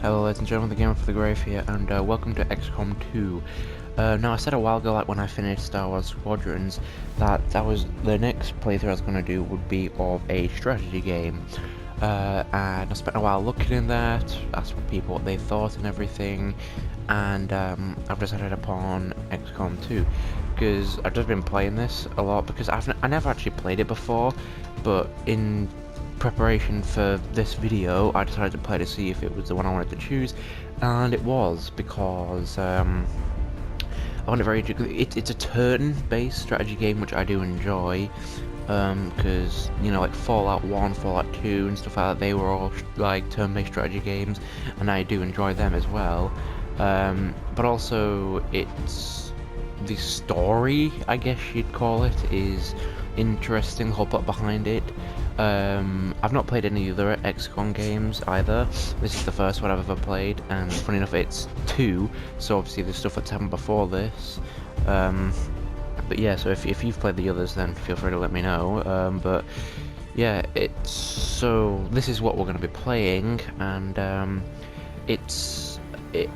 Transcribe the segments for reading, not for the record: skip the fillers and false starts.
Hello ladies and gentlemen, the Gamer for the Grave here, and welcome to XCOM2. Now I said a while ago, like when I finished Star Wars Squadrons, that was the next playthrough I was going to do would be of a strategy game. And I spent a while looking in that, asked people what they thought and everything, and I've decided upon XCOM2 because I've just been playing this a lot because I never actually played it before, but in preparation for this video I decided to play to see if it was the one I wanted to choose, and it was, because I found it very it's a turn-based strategy game, which I do enjoy, because you know, like Fallout 1, Fallout 2 and stuff like that, they were all like turn-based strategy games and I do enjoy them as well, but also it's the story, I guess you'd call it, is interesting, the whole plot behind it. I've not played any other XCOM games either. This is the first one I've ever played, and funny enough it's 2, so obviously there's stuff that's happened before this. But yeah, so if you've played the others, then feel free to let me know. But yeah, so this is what we're going to be playing, and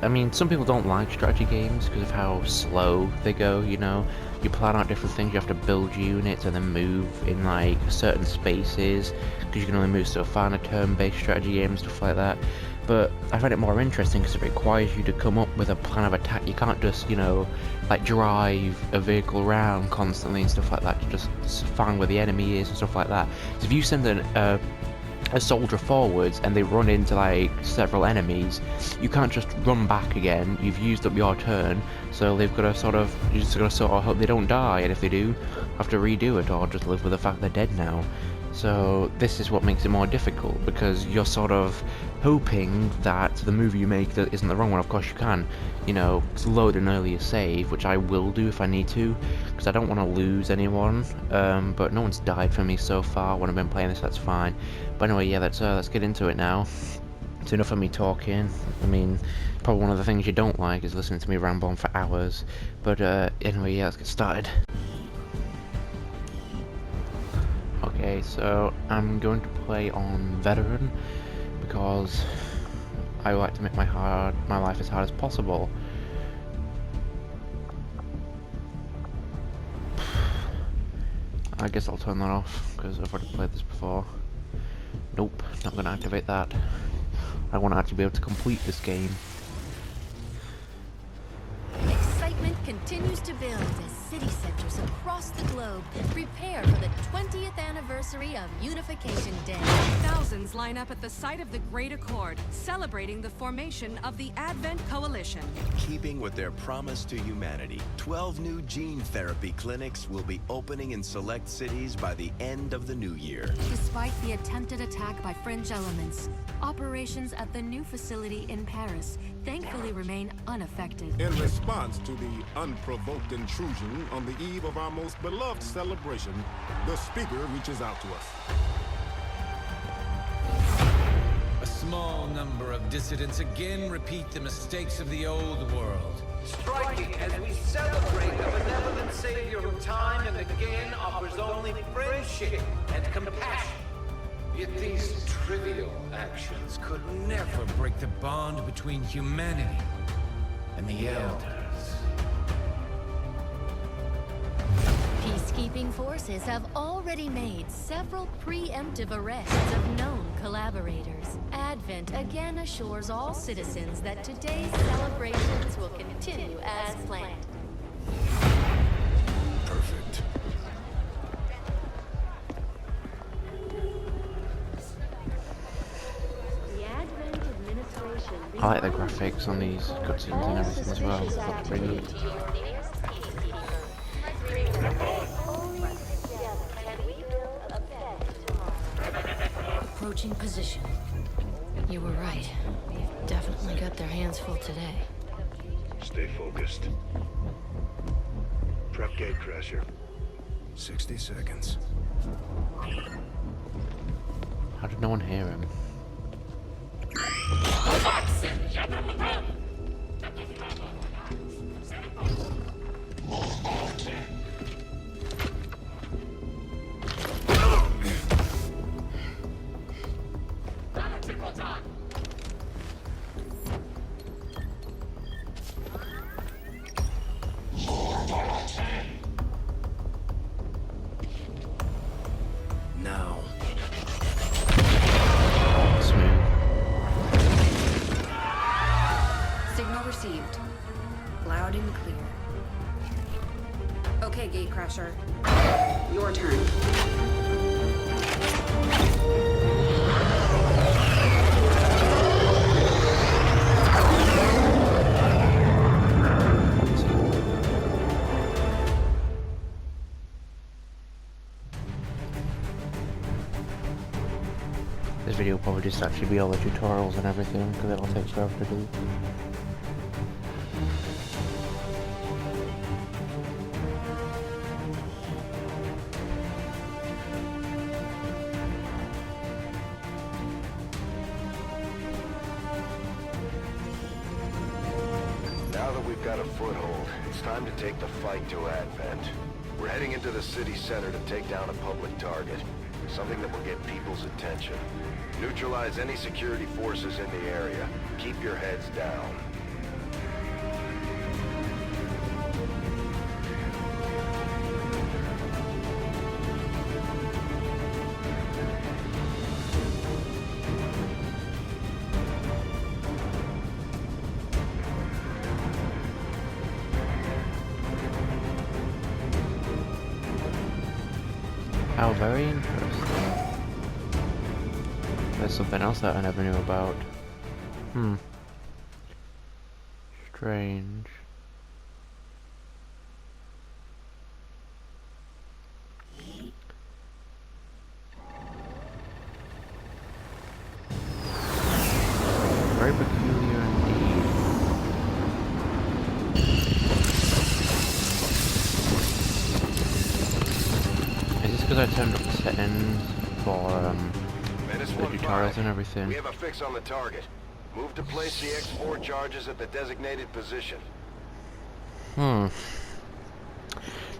I mean, some people don't like strategy games because of how slow they go, you know. You plan out different things, you have to build units and then move in like certain spaces, because you can only move so far in a turn-based strategy game and stuff like that. But I find it more interesting because it requires you to come up with a plan of attack. You can't just, you know, like drive a vehicle around constantly and stuff like that to just find where the enemy is and stuff like that. So if you send a soldier forwards and they run into like several enemies, you can't just run back again. You've used up your turn, so they've got to you just got to sort of hope they don't die, and if they do, have to redo it or just live with the fact they're dead now. So this is what makes it more difficult, because you're sort of hoping that the move you make that isn't the wrong one. Of course you can, you know, load an earlier save, which I will do if I need to, because I don't want to lose anyone, but no one's died for me so far when I've been playing this, that's fine. But anyway, yeah, let's get into it now. It's enough of me talking. I mean, probably one of the things you don't like is listening to me ramble on for hours, but anyway, yeah, let's get started. Okay, so I'm going to play on Veteran, because I like to make my life as hard as possible. I guess I'll turn that off, because I've already played this before. Nope, not going to activate that. I want to actually be able to complete this game. Excitement continues to build as city centers across the globe prepare for the 20th anniversary of Unification Day. Thousands line up at the site of the Great Accord, celebrating the formation of the Advent Coalition. Keeping with their promise to humanity, 12 new gene therapy clinics will be opening in select cities by the end of the new year. Despite the attempted attack by fringe elements, operations at the new facility in Paris thankfully remain unaffected. In response to the unprovoked intrusion on the eve of our most beloved celebration, the speaker reaches out to us. A small number of dissidents again repeat the mistakes of the old world. Striking as we celebrate a benevolent savior who time and again offers only friendship and compassion. Yet these trivial actions could never break the bond between humanity and the Elders. Peacekeeping forces have already made several preemptive arrests of known collaborators. Advent again assures all citizens that today's celebrations will continue as planned. Perfect. I like the graphics on these cutscenes and everything as well. It looks pretty neat. Approaching position. You were right. They've definitely got their hands full today. Stay focused. Prep gate crasher. 60 seconds. How did no one hear him? received. Loud and clear. Okay, Gatecrasher. Your turn. This video will probably just actually be all the tutorials and everything, because it'll take forever to do. Now that we've got a foothold, it's time to take the fight to Advent. We're heading into the city center to take down a public target. Something that will get people's attention. Neutralize any security forces in the area. Keep your heads down. How very interesting. There's something else that I never knew about. Strange. Very peculiar indeed. Is this because I turned up the settings for the tutorials and everything? We have a fix on the target. Move to place the X4 charges at the designated position.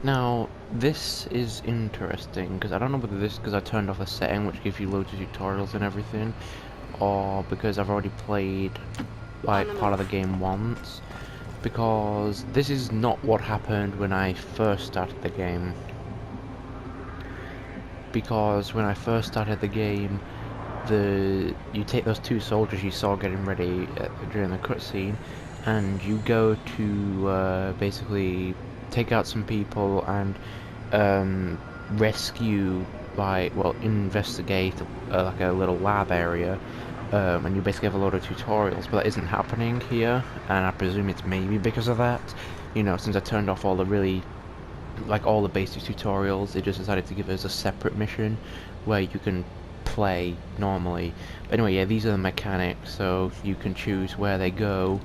Now, this is interesting, because I don't know whether this is because I turned off a setting which gives you loads of tutorials and everything, or because I've already played like part of the game once, because this is not what happened when I first started the game. Because when I first started the game, you take those two soldiers you saw getting ready during the cutscene, and you go to basically take out some people and rescue investigate like a little lab area, and you basically have a lot of tutorials, but that isn't happening here, and I presume it's maybe because of that. You know, since I turned off all the all the basic tutorials, they just decided to give us a separate mission where you can play normally. But anyway, yeah, these are the mechanics, so you can choose where they go,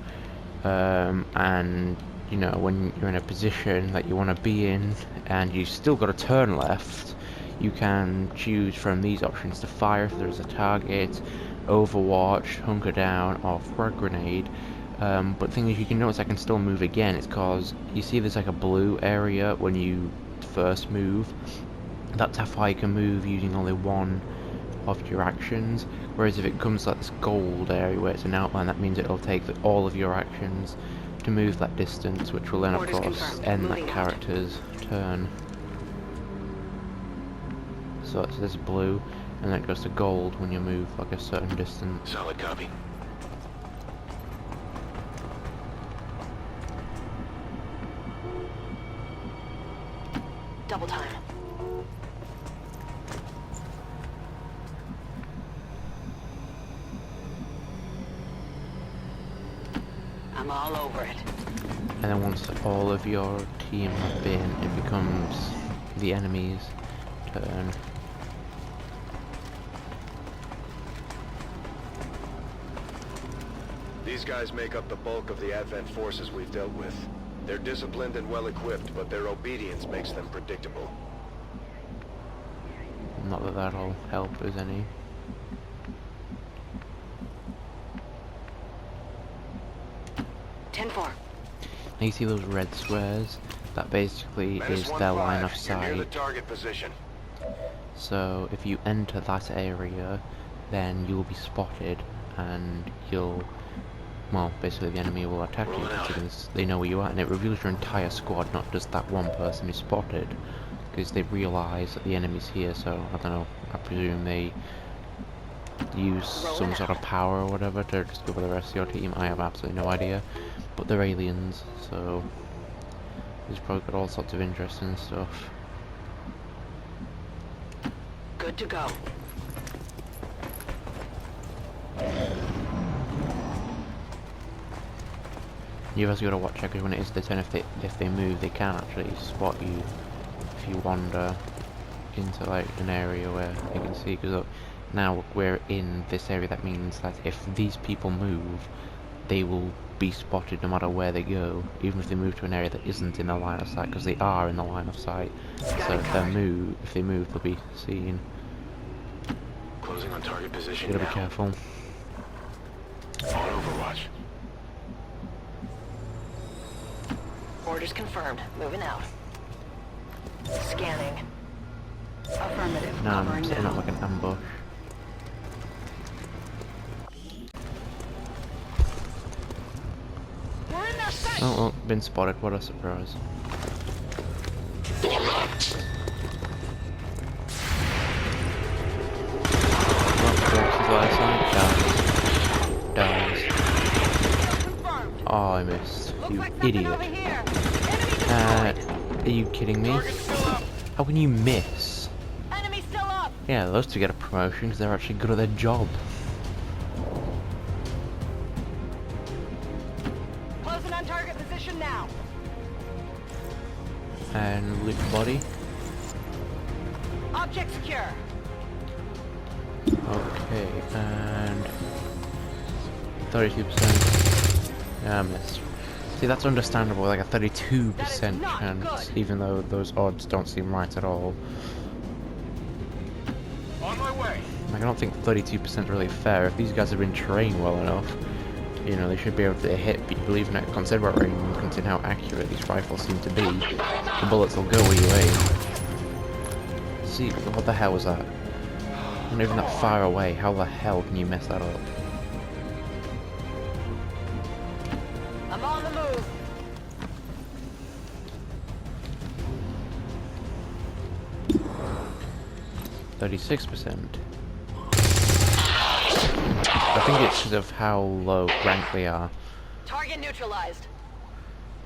and you know, when you're in a position that you want to be in and you still got to turn left, you can choose from these options to fire if there's a target, overwatch, hunker down, or frag grenade. But the thing is, you can notice I can still move again. It's cause you see there's like a blue area when you first move. That's how far you can move using only one of your actions. Whereas if it comes like this gold area where it's an outline, that means it'll take all of your actions to move that distance, which will then of course end that character's turn. So it's this blue, and then it goes to gold when you move like a certain distance. Solid copy. Double time. I'm all over it. And then once all of your team have been, it becomes the enemy's turn. These guys make up the bulk of the Advent forces we've dealt with. They're disciplined and well-equipped, but their obedience makes them predictable. Not that that'll help us any. Now you see those red squares? That basically is their line of sight. Near the target position. So if you enter that area, then you will be spotted, and basically the enemy will attack you because they know where you are, and it reveals your entire squad, not just that one person who's spotted, because they realise that the enemy's here. So I don't know, I presume they use some sort of power or whatever to just cover the rest of your team. I have absolutely no idea. but they're aliens, so he's probably got all sorts of interesting stuff. Good to go. You've also got to watch out, because when it is their turn, if they move, they can actually spot you if you wander into like an area where they can see. Because now we're in this area, that means that if these people move, they will be spotted no matter where they go, even if they move to an area that isn't in the line of sight, because they are in the line of sight. So if they move, they'll be seen. Closing on target position. You gotta be careful. On Overwatch. Orders confirmed. Moving out. Scanning. Affirmative. Now I'm Covering setting now. up like an ambush. We're in their sight. Oh, well, been spotted. What a surprise. Dies. Oh, I missed. You idiot. Are you kidding me? How can you miss? Enemy still up. Yeah, those two get a promotion because they're actually good at their job. Closing on target position now. And loot the body. Object secure. Okay, and 32%. Yeah, I missed. See, that's understandable, like a 32% chance, even though those odds don't seem right at all. On my way. Like, I don't think 32% is really fair. If these guys have been trained well enough, you know, they should be able to hit people even at considerable range, considering how accurate these rifles seem to be. The bullets will go where you aim. See, what the hell was that? Not even that far away. How the hell can you mess that up? I'm on the move. %. I think it's because of how low rank they are. Target neutralized.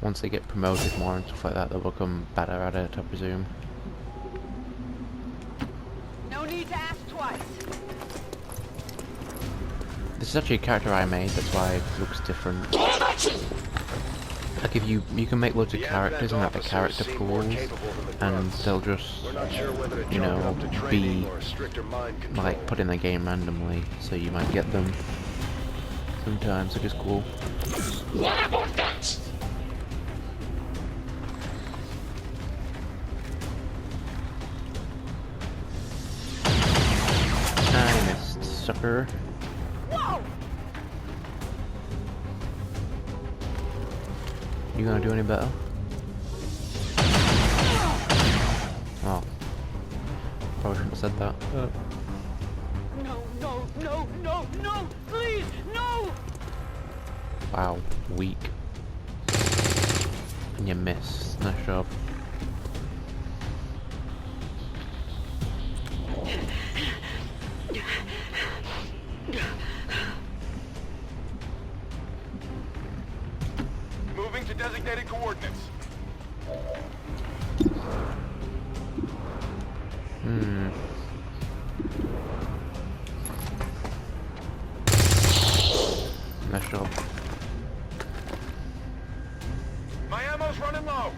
Once they get promoted more and stuff like that, they'll become better at it, I presume. No need to ask twice. This is actually a character I made, that's why it looks different. Like if you can make loads of characters and have the character pools, and they'll just, you know, be like put in the game randomly, so you might get them sometimes, which is cool. I missed, sucker. Whoa! You gonna do any better? Oh. Probably shouldn't have said that. No, no, no, no, no! Please, no! Wow, weak. And you missed. Nice job. Moving to designated coordinates. Nice job. My ammo's running low.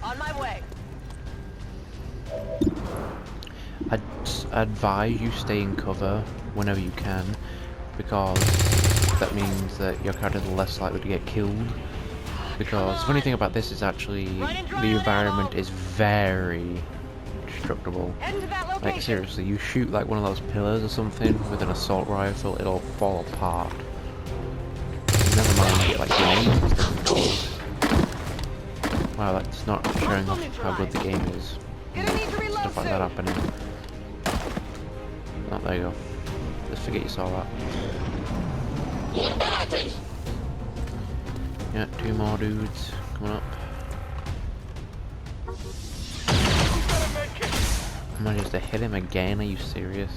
On my way. I'd advise you stay in cover whenever you can, because that means that your character is less likely to get killed. Because the funny thing about this is actually the environment is very destructible. Like seriously, you shoot like one of those pillars or something with an assault rifle, it'll fall apart. Never mind like grenades and stuff. Wow, that's not showing off how good the game is. Stuff like that happening. Oh, there you go. Just forget you saw that. Yeah, 2 more dudes coming up. I managed to hit him again, are you serious?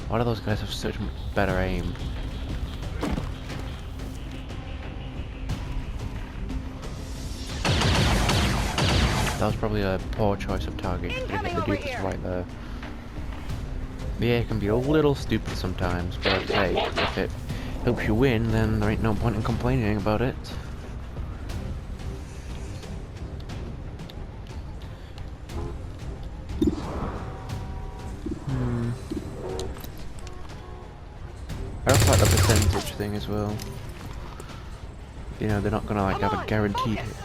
Why do those guys have such better aim? That was probably a poor choice of target. Should have hit the dude that's right there. Yeah, it can be a little stupid sometimes, but hey, if it helps you win, then there ain't no point in complaining about it. I also like the percentage thing as well. You know, they're not gonna like have a guaranteed hit.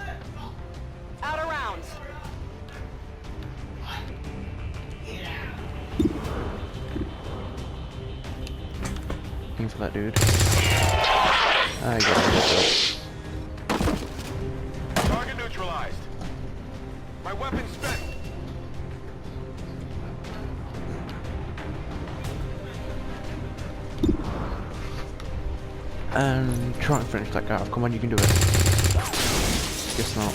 Out of rounds. Aim for that dude. I got it. Target neutralized. My weapon spent. And try and finish that guy off. Come on, you can do it. Guess not.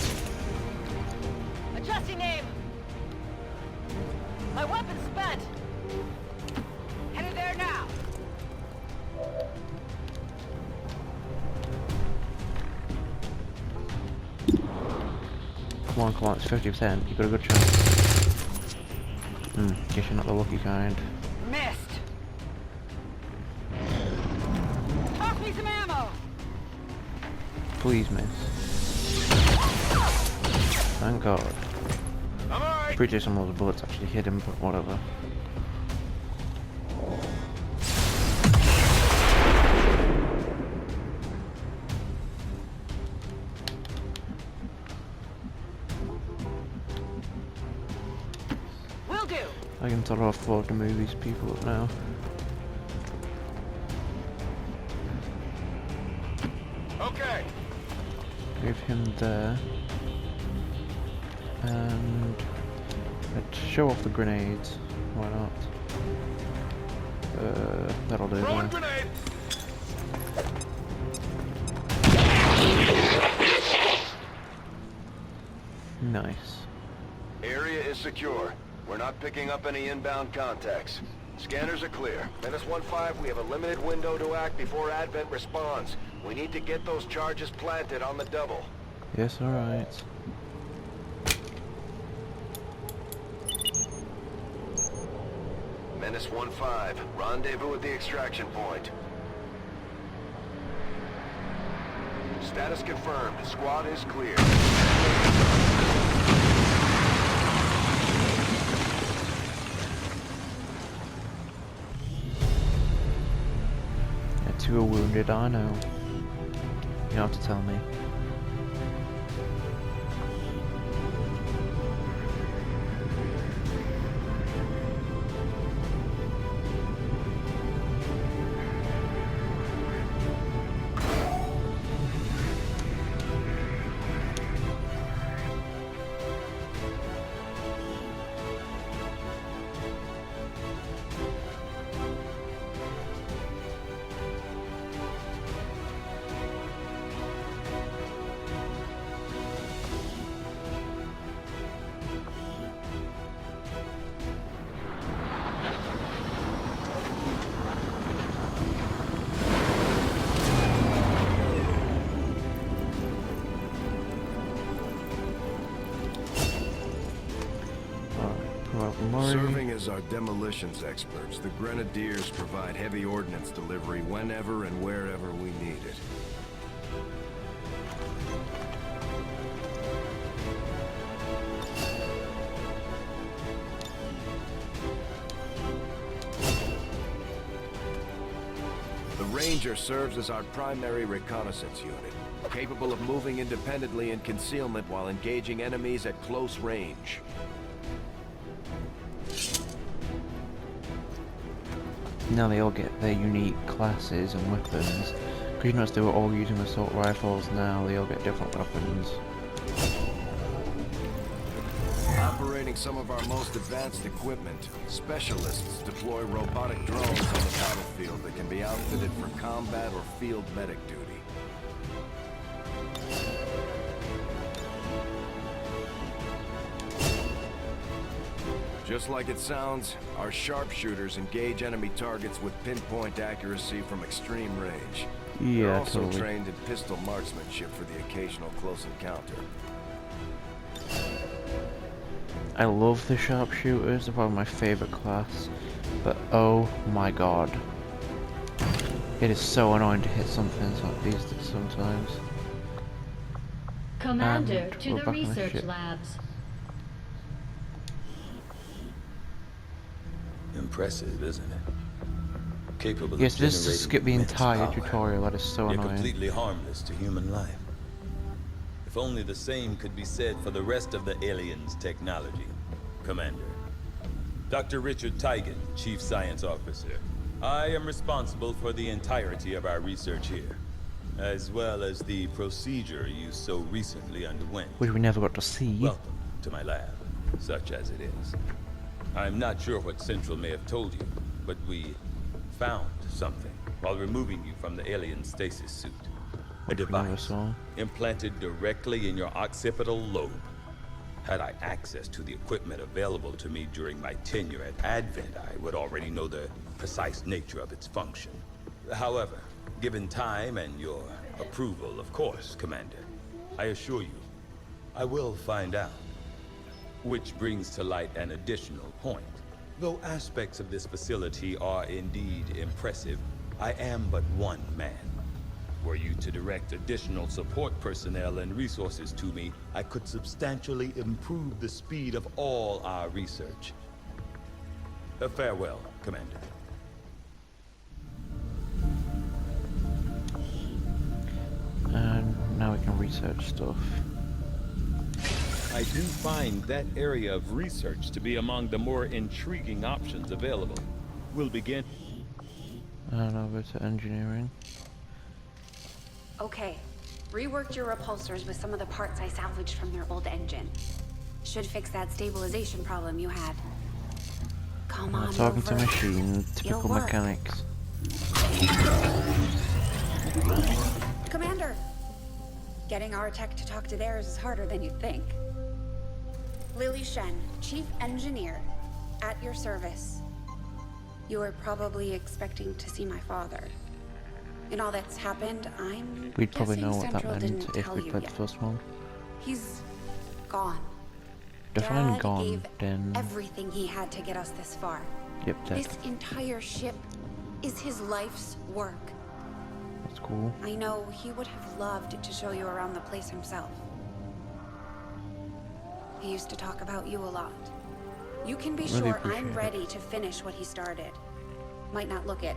Adjusting aim. My weapon's spent. Headed there now. Come on, it's 50%. You got a good chance. Guess you're not the lucky kind. Missed. Toss me some ammo. Please miss. Thank God. I'm alright. Pretty sure some of those bullets actually hit him, but whatever. Will do. I can sort of afford to move these people up now. Okay. Move him there. And let's show off the grenades. Why not? That'll do. Throwing Yeah. grenade. Nice. Area is secure. We're not picking up any inbound contacts. Scanners are clear. -15, we have a limited window to act before Advent responds. We need to get those charges planted on the double. Yes, alright. -15, rendezvous at the extraction point. Status confirmed. Squad is clear. Yeah, two are wounded, I know. You don't have to tell me. Serving as our demolitions experts, the Grenadiers provide heavy ordnance delivery whenever and wherever we need it. The Ranger serves as our primary reconnaissance unit, capable of moving independently in concealment while engaging enemies at close range. Now they all get their unique classes and weapons. Because you notice they were all using assault rifles, now they all get different weapons. Operating some of our most advanced equipment, specialists deploy robotic drones on the battlefield that can be outfitted for combat or field medic duty. Just like it sounds, our sharpshooters engage enemy targets with pinpoint accuracy from extreme range. They're Yeah, also totally. trained in pistol marksmanship for the occasional close encounter. I love the sharpshooters, they're probably my favourite class, but oh my god. It is so annoying to hit something like these sometimes. Commander, And to we're the back on the research ship. labs. Impressive, isn't it? Capable Yes, of just generating skip the immense entire power, tutorial, that is so yet annoying. completely harmless to human life. If only the same could be said for the rest of the aliens' technology, Commander. Dr. Richard Tigan, Chief Science Officer. I am responsible for the entirety of our research here, as well as the procedure you so recently underwent. Which we never got to see. Welcome to my lab, such as it is. I'm not sure what Central may have told you, but we found something while removing you from the alien stasis suit. A device implanted directly in your occipital lobe. Had I access to the equipment available to me during my tenure at Advent, I would already know the precise nature of its function. However, given time and your approval, of course, Commander, I assure you, I will find out. Which brings to light an additional point. Though aspects of this facility are indeed impressive, I am but one man. Were you to direct additional support personnel and resources to me, I could substantially improve the speed of all our research. Farewell, Commander. And now we can research stuff. I do find that area of research to be among the more intriguing options available. We'll begin. And over to engineering. Okay. Reworked your repulsors with some of the parts I salvaged from their old engine. Should fix that stabilization problem you had. Come on Talking to over. machines, typical It'll work. mechanics. Commander! Getting our tech to talk to theirs is harder than you'd think. Lily Shen, Chief Engineer, at your service. You were probably expecting to see my father. In all that's happened, I'm We'd probably guessing know what Central that didn't meant if tell we you played the yet. first one. He's gone. Define Dad gone, gave then. everything he had to get us this far. Yep, dead. This entire ship is his life's work. That's cool. I know he would have loved to show you around the place himself. He used to talk about you a lot. You can be Really sure appreciate I'm it. ready to finish what he started. Might not look it,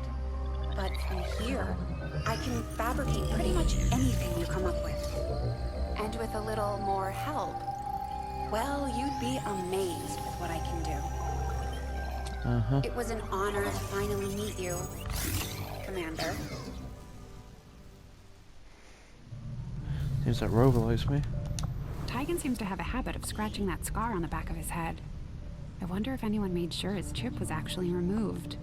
but from here, I can fabricate pretty much anything you come up with. And with a little more help, well, you'd be amazed with what I can do. It was an honor to finally meet you, Commander. Seems like Rover likes me. Tigan seems to have a habit of scratching that scar on the back of his head. I wonder if anyone made sure his chip was actually removed.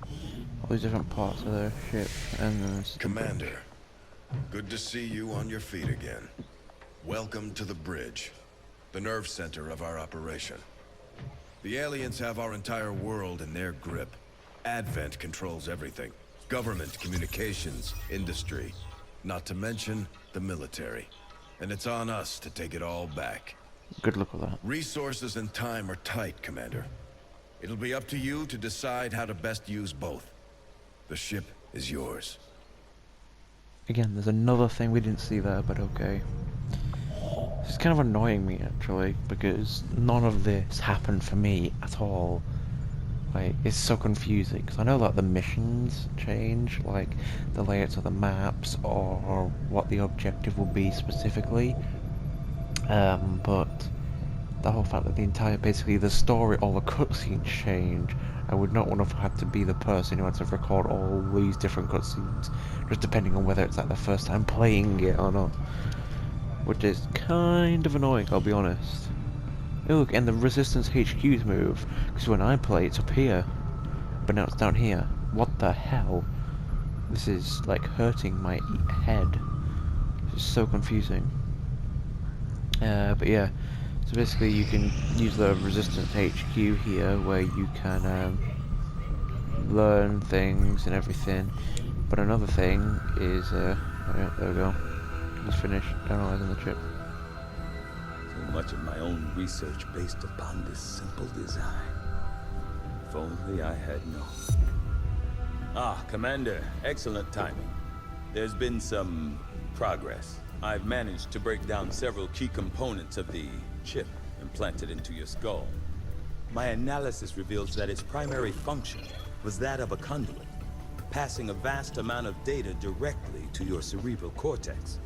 All these different parts of their ship, and then there's Commander, good to see you on your feet again. Welcome to the bridge, the nerve center of our operation. The aliens have our entire world in their grip. Advent controls everything. Government, communications, industry. Not to mention the military. And it's on us to take it all back. Good luck with that. Resources and time are tight, Commander. It'll be up to you to decide how to best use both. The ship is yours. Again, there's another thing we didn't see there, but okay. It's kind of annoying me, actually, because none of this happened for me at all. Like, it's so confusing, because I know that the missions change, like the layouts of the maps, or what the objective will be specifically. But the whole fact that the entire, basically the story, all the cutscenes change, I would not want to have had to be the person who had to record all these different cutscenes, just depending on whether it's like the first time playing it or not. Which is kind of annoying, I'll be honest. Oh, look, and the Resistance HQ's move, because when I play it's up here, but now it's down here. What the hell? This is like hurting my head. It's so confusing. But yeah, so basically you can use the Resistance HQ here, where you can learn things and everything. But another thing is, oh yeah, there we go. Just finished analyzing the chip. much of my own research based upon this simple design. If only I had known. Ah, Commander, excellent timing. There's been some progress. I've managed to break down several key components of the chip implanted into your skull. My analysis reveals that its primary function was that of a conduit, passing a vast amount of data directly to your cerebral cortex.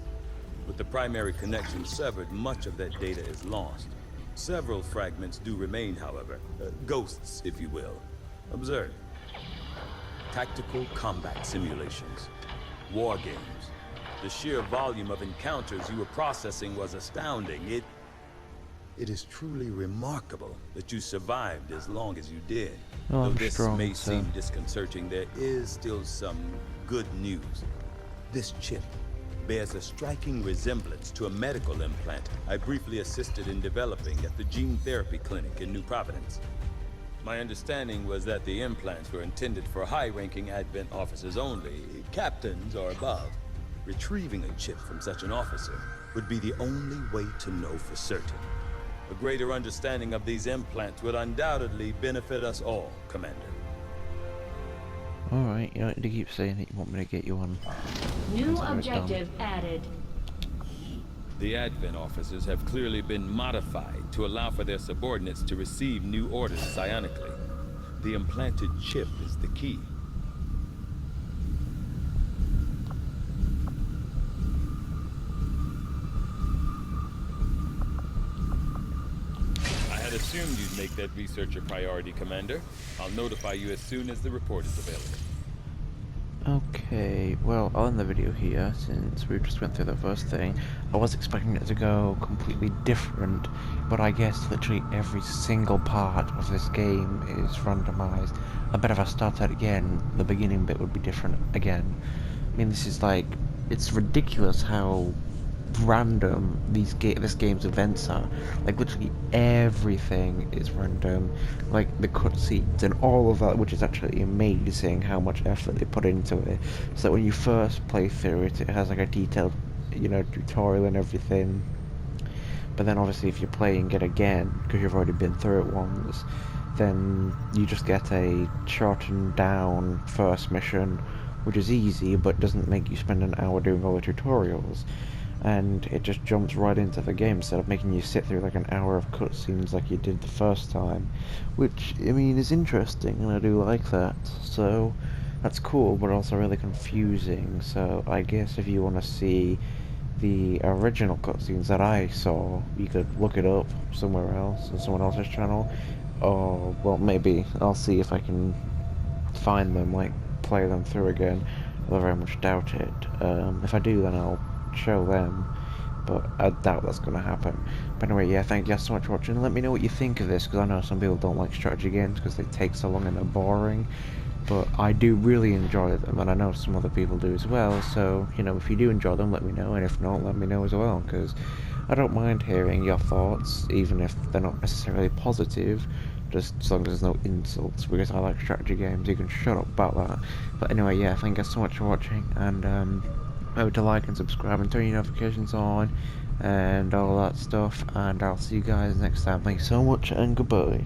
With the primary connection severed, much of that data is lost. Several fragments do remain, however. Ghosts, if you will. Observe. Tactical combat simulations. War games. The sheer volume of encounters you were processing was astounding. It is truly remarkable that you survived as long as you did. Oh, Though this strong, may sir. seem disconcerting, there is still some good news. This chip bears a striking resemblance to a medical implant I briefly assisted in developing at the gene therapy clinic in New Providence. My understanding was that the implants were intended for high-ranking Advent officers only, captains or above. Retrieving a chip from such an officer would be the only way to know for certain. A greater understanding of these implants would undoubtedly benefit us all, Commander. Alright, you don't need to keep saying that you want me to get you on. New objective added. The Advent officers have clearly been modified to allow for their subordinates to receive new orders psionically. The implanted chip is the key. I had assumed you'd make that research a priority, Commander. I'll notify you as soon as the report is available. Okay, well, I'll end the video here since we just went through the first thing. I was expecting it to go completely different, but I guess literally every single part of this game is randomized. I bet if I started again, the beginning bit would be different again. I mean, this is like, it's ridiculous how random this game's events are. Like literally everything is random, like the cutscenes and all of that, which is actually amazing how much effort they put into it. So that when you first play through it, it has like a detailed, you know, tutorial and everything. But then obviously if you're playing it again, because you've already been through it once, then you just get a shortened down first mission, which is easy but doesn't make you spend an hour doing all the tutorials. And it just jumps right into the game instead of making you sit through like an hour of cutscenes like you did the first time, which, I mean, is interesting and I do like that. So that's cool, but also really confusing. So I guess if you want to see the original cutscenes that I saw, you could look it up somewhere else on someone else's channel, or well, maybe I'll see if I can find them, like play them through again. I very much doubt it. If I do, then I'll show them, but I doubt that's going to happen. But anyway, yeah, thank you guys so much for watching. Let me know what you think of this, because I know some people don't like strategy games because they take so long and they're boring, but I do really enjoy them, and I know some other people do as well. So, you know, if you do enjoy them, let me know, and if not, let me know as well, because I don't mind hearing your thoughts, even if they're not necessarily positive, just as long as there's no insults, because I like strategy games. You can shut up about that. But anyway, yeah, thank you guys so much for watching, and remember to like and subscribe and turn your notifications on and all that stuff, and I'll see you guys next time. Thanks so much and goodbye.